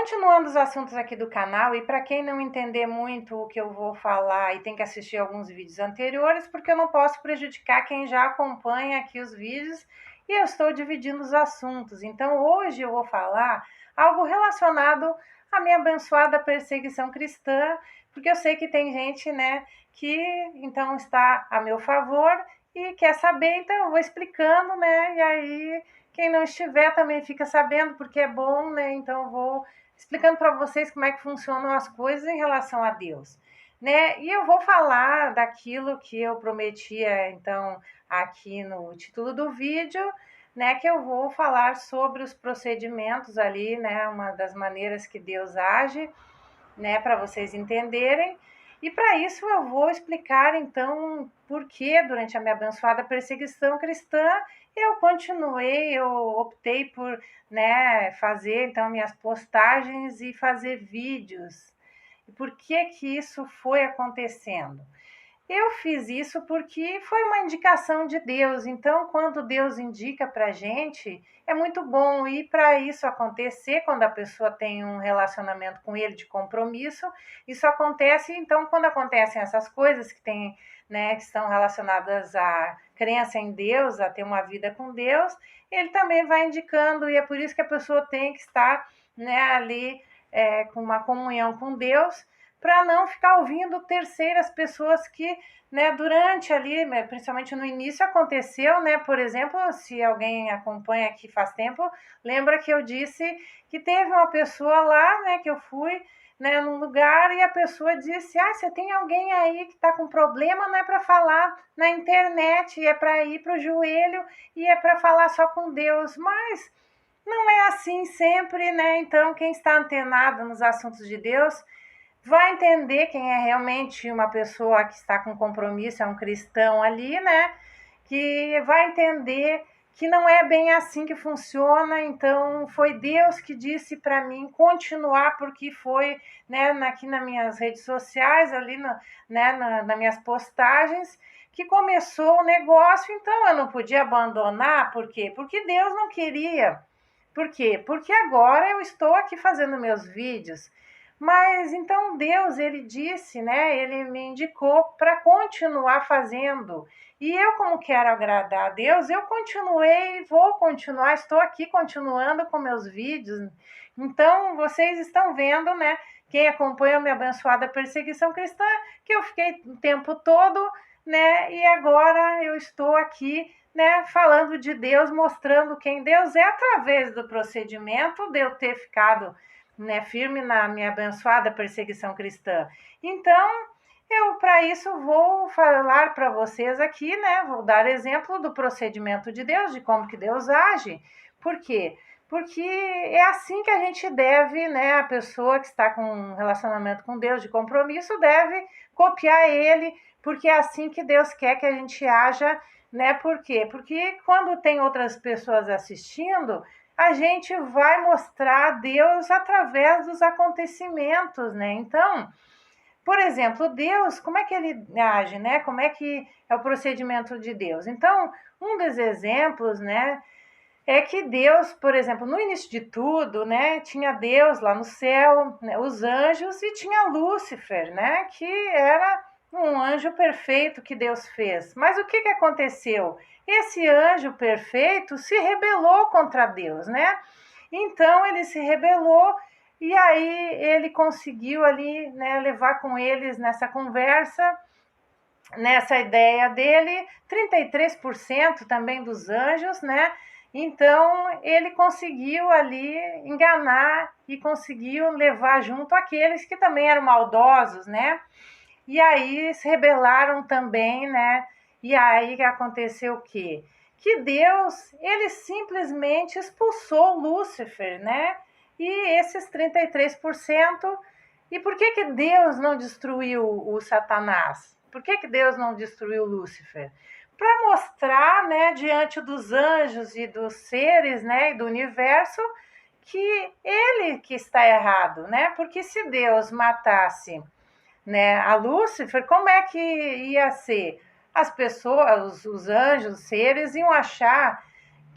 Continuando os assuntos aqui do canal, e para quem não entender muito o que eu vou falar e tem que assistir alguns vídeos anteriores, porque eu não posso prejudicar quem já acompanha aqui os vídeos e eu estou dividindo os assuntos. Então hoje eu vou falar algo relacionado à minha abençoada perseguição cristã, porque eu sei que tem gente, né, que então está a meu favor e quer saber, então eu vou explicando, né, e aí quem não estiver também fica sabendo, porque é bom, né, então eu vou explicando para vocês como é que funcionam as coisas em relação a Deus, né? E eu vou falar daquilo que eu prometia, então, aqui no título do vídeo, né? Que eu vou falar sobre os procedimentos ali, né? Uma das maneiras que Deus age, né? Para vocês entenderem. E para isso eu vou explicar então por que durante a minha abençoada perseguição cristã eu optei por, né, fazer então minhas postagens e fazer vídeos. E por que isso foi acontecendo? Eu fiz isso porque foi uma indicação de Deus. Então, quando Deus indica para a gente, é muito bom. E para isso acontecer, quando a pessoa tem um relacionamento com Ele de compromisso, isso acontece. Então, quando acontecem essas coisas que tem, né, que estão relacionadas à crença em Deus, a ter uma vida com Deus, Ele também vai indicando. E é por isso que a pessoa tem que estar, né, ali com uma comunhão com Deus, para não ficar ouvindo terceiras pessoas que, né, durante ali, principalmente no início aconteceu, né, por exemplo, se alguém acompanha aqui faz tempo, lembra que eu disse que teve uma pessoa lá, né, que eu fui, né, num lugar e a pessoa disse, você tem alguém aí que está com problema, não é para falar na internet, é para ir para o joelho e é para falar só com Deus, mas não é assim sempre, né, então quem está antenado nos assuntos de Deus vai entender quem é realmente uma pessoa que está com compromisso, é um cristão ali, né? Que vai entender que não é bem assim que funciona. Então, foi Deus que disse para mim continuar, porque foi, né, aqui nas minhas redes sociais, ali, né, nas minhas postagens, que começou o negócio. Então, eu não podia abandonar, por quê? Porque Deus não queria. Por quê? Porque agora eu estou aqui fazendo meus vídeos. Mas então Deus, ele disse, né? Ele me indicou para continuar fazendo. E eu, como quero agradar a Deus, eu continuei, vou continuar, estou aqui continuando com meus vídeos. Então, vocês estão vendo, né? Quem acompanha a minha abençoada perseguição cristã, que eu fiquei o tempo todo, né? E agora eu estou aqui, né? Falando de Deus, mostrando quem Deus é através do procedimento de eu ter ficado, né, firme na minha abençoada perseguição cristã. Então, eu para isso vou falar para vocês aqui, né, vou dar exemplo do procedimento de Deus, de como que Deus age. Por quê? Porque é assim que a gente deve, né, a pessoa que está com um relacionamento com Deus de compromisso deve copiar ele, porque é assim que Deus quer que a gente haja, né? Por quê? Porque quando tem outras pessoas assistindo, a gente vai mostrar Deus através dos acontecimentos, né? Então, por exemplo, Deus, como é que ele age, né? Como é que é o procedimento de Deus? Então, um dos exemplos, né, é que Deus, por exemplo, no início de tudo, né, tinha Deus lá no céu, né, os anjos, e tinha Lúcifer, né, que era um anjo perfeito que Deus fez. Mas o que aconteceu? Esse anjo perfeito se rebelou contra Deus, né? Então ele se rebelou e aí ele conseguiu ali, né, levar com eles nessa conversa, nessa ideia dele, 33% também dos anjos, né? Então ele conseguiu ali enganar e conseguiu levar junto aqueles que também eram maldosos, né? E aí se rebelaram também, né? E aí aconteceu o quê? Que Deus, ele simplesmente expulsou Lúcifer, né? E esses 33%. E por que Deus não destruiu o Satanás? Por que Deus não destruiu Lúcifer? Para mostrar, né, diante dos anjos e dos seres, né, e do universo, que ele que está errado, né? Porque se Deus matasse, né, a Lúcifer, como é que ia ser? As pessoas, os anjos, os seres iam achar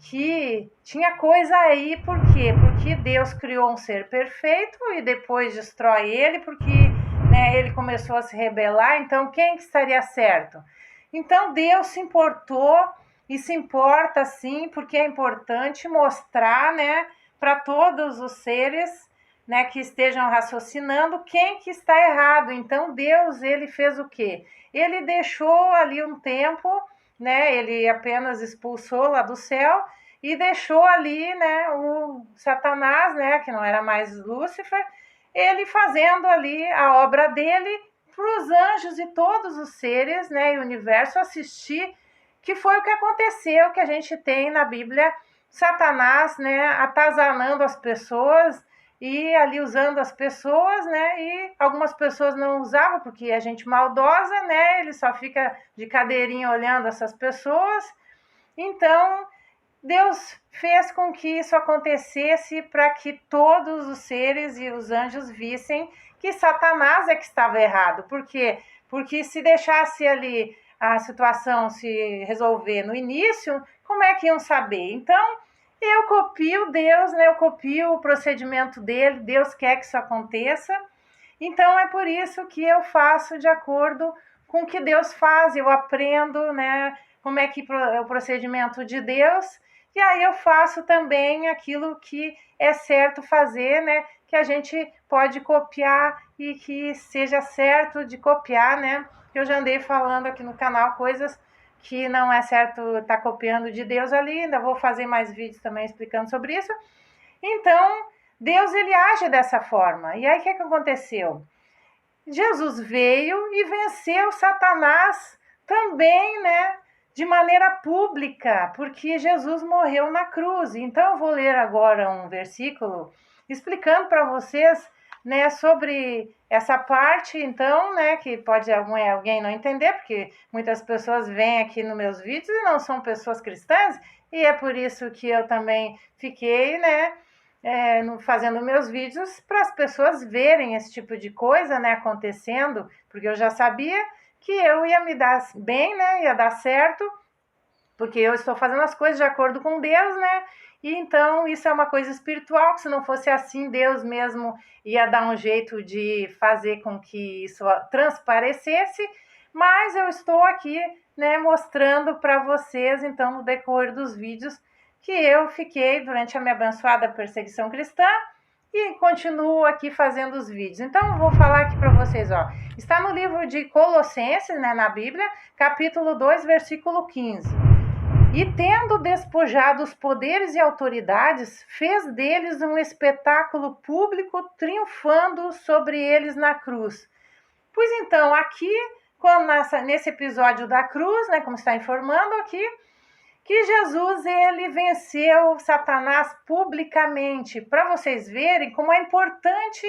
que tinha coisa aí, por quê? Porque Deus criou um ser perfeito e depois destrói ele, porque, né, ele começou a se rebelar, então quem que estaria certo? Então Deus se importou e se importa sim, porque é importante mostrar, né, para todos os seres, né, que estejam raciocinando quem que está errado. Então Deus, ele fez o quê? Ele deixou ali um tempo, né, ele apenas expulsou lá do céu e deixou ali, né, o Satanás, né, que não era mais Lúcifer, ele fazendo ali a obra dele para os anjos e todos os seres, né, e o universo assistir, que foi o que aconteceu, que a gente tem na Bíblia, Satanás, né, atazanando as pessoas e ali usando as pessoas, né, e algumas pessoas não usavam porque é gente maldosa, né, ele só fica de cadeirinha olhando essas pessoas. Então, Deus fez com que isso acontecesse para que todos os seres e os anjos vissem que Satanás é que estava errado. Por quê? Porque se deixasse ali a situação se resolver no início, como é que iam saber? Então, eu copio Deus, né? Eu copio o procedimento dele, Deus quer que isso aconteça. Então, é por isso que eu faço de acordo com o que Deus faz, eu aprendo, né? Como é que é o procedimento de Deus, e aí eu faço também aquilo que é certo fazer, né? Que a gente pode copiar e que seja certo de copiar, né? Eu já andei falando aqui no canal coisas que não é certo estar copiando de Deus ali, ainda vou fazer mais vídeos também explicando sobre isso. Então, Deus, ele age dessa forma. E aí, o que aconteceu? Jesus veio e venceu Satanás também, né? De maneira pública, porque Jesus morreu na cruz. Então, eu vou ler agora um versículo explicando para vocês, né, sobre essa parte, então, né, que pode alguém não entender, porque muitas pessoas vêm aqui nos meus vídeos e não são pessoas cristãs, e é por isso que eu também fiquei, né, fazendo meus vídeos para as pessoas verem esse tipo de coisa, né, acontecendo, porque eu já sabia que eu ia me dar bem, né, ia dar certo, porque eu estou fazendo as coisas de acordo com Deus, né, e então isso é uma coisa espiritual, que se não fosse assim, Deus mesmo ia dar um jeito de fazer com que isso transparecesse, mas eu estou aqui, né, mostrando para vocês, então, no decorrer dos vídeos, que eu fiquei durante a minha abençoada perseguição cristã e continuo aqui fazendo os vídeos. Então, eu vou falar aqui para vocês, ó. Está no livro de Colossenses, né, na Bíblia, capítulo 2, versículo 15. E tendo despojado os poderes e autoridades, fez deles um espetáculo público, triunfando sobre eles na cruz. Pois então, aqui, nesse episódio da cruz, né, como está informando aqui, que Jesus, ele venceu Satanás publicamente, para vocês verem como é importante,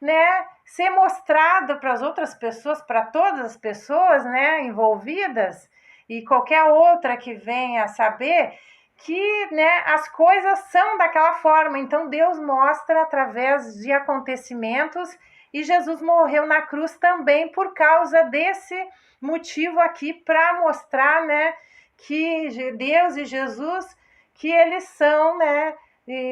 né, ser mostrado para as outras pessoas, para todas as pessoas, né, envolvidas, e qualquer outra que venha saber que, né, as coisas são daquela forma. Então Deus mostra através de acontecimentos, e Jesus morreu na cruz também por causa desse motivo aqui, para mostrar, né, que Deus e Jesus, que eles são, né,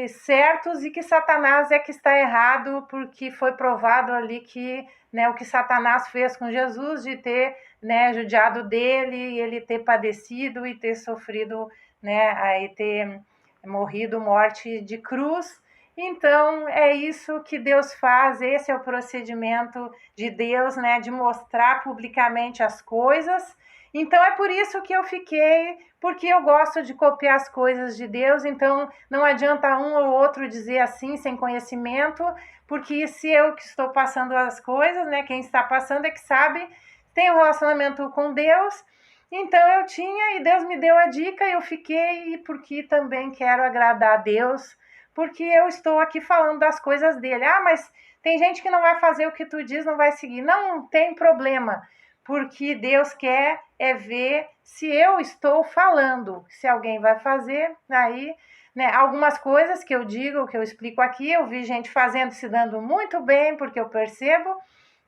certos, e que Satanás é que está errado, porque foi provado ali que, né, o que Satanás fez com Jesus, de ter, né, judiado dele, ele ter padecido e ter sofrido, né, aí ter morrido morte de cruz. Então, é isso que Deus faz, esse é o procedimento de Deus, né, de mostrar publicamente as coisas. Então, é por isso que eu fiquei, porque eu gosto de copiar as coisas de Deus, então não adianta um ou outro dizer assim, sem conhecimento, porque se eu que estou passando as coisas, né, quem está passando é que sabe, tem um relacionamento com Deus. Então eu tinha, e Deus me deu a dica, e eu fiquei, porque também quero agradar a Deus, porque eu estou aqui falando das coisas dele. Ah, mas tem gente que não vai fazer o que tu diz, não vai seguir. Não tem problema, porque Deus quer ver se eu estou falando. Se alguém vai fazer, aí, né, algumas coisas que eu digo, que eu explico aqui, eu vi gente fazendo, se dando muito bem, porque eu percebo,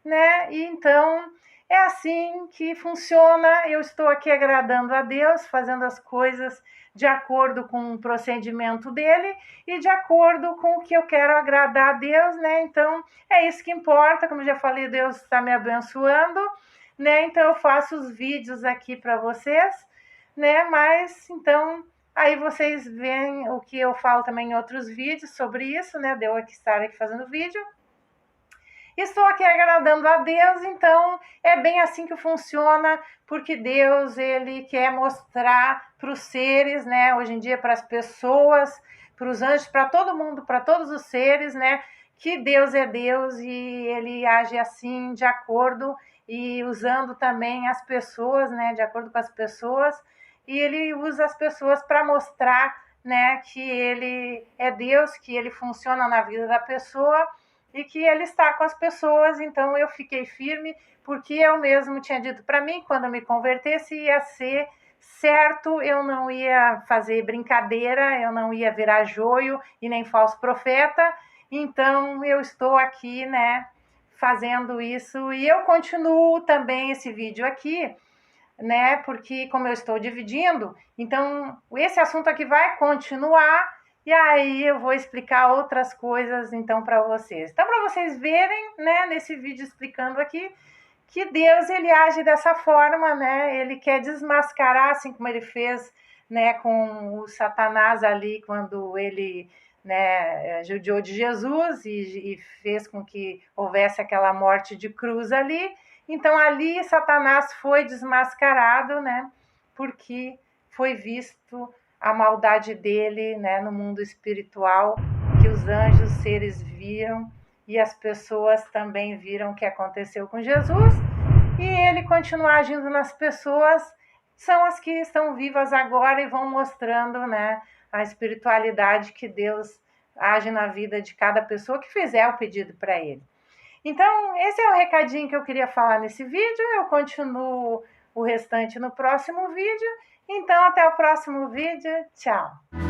né, e então é assim que funciona. Eu estou aqui agradando a Deus, fazendo as coisas de acordo com o procedimento dele e de acordo com o que eu quero agradar a Deus, né? Então, é isso que importa. Como já falei, Deus está me abençoando, né? Então, eu faço os vídeos aqui para vocês, né? Mas, então, aí vocês veem o que eu falo também em outros vídeos sobre isso, né? De eu estar aqui fazendo vídeo. Estou aqui agradando a Deus, então é bem assim que funciona, porque Deus, ele quer mostrar para os seres, né, hoje em dia para as pessoas, para os anjos, para todo mundo, para todos os seres, né, que Deus é Deus e ele age assim de acordo e usando também as pessoas, né, de acordo com as pessoas, e ele usa as pessoas para mostrar, né, que ele é Deus, que ele funciona na vida da pessoa e que ele está com as pessoas. Então eu fiquei firme, porque eu mesmo tinha dito para mim, quando eu me convertesse, ia ser certo, eu não ia fazer brincadeira, eu não ia virar joio e nem falso profeta. Então eu estou aqui, né, fazendo isso, e eu continuo também esse vídeo aqui, né, porque como eu estou dividindo, então esse assunto aqui vai continuar e aí eu vou explicar outras coisas então para vocês. Então para vocês verem, né, nesse vídeo explicando aqui que Deus ele age dessa forma, né? Ele quer desmascarar assim como ele fez, né, com o Satanás ali quando ele, né, judiou de Jesus e fez com que houvesse aquela morte de cruz ali. Então ali Satanás foi desmascarado, né? Porque foi visto a maldade dele, né, no mundo espiritual, que os anjos, seres viram e as pessoas também viram o que aconteceu com Jesus. E ele continuar agindo nas pessoas, são as que estão vivas agora e vão mostrando, né, a espiritualidade que Deus age na vida de cada pessoa que fizer o pedido para ele. Então, esse é o recadinho que eu queria falar nesse vídeo. Eu continuo o restante no próximo vídeo. Então, até o próximo vídeo. Tchau!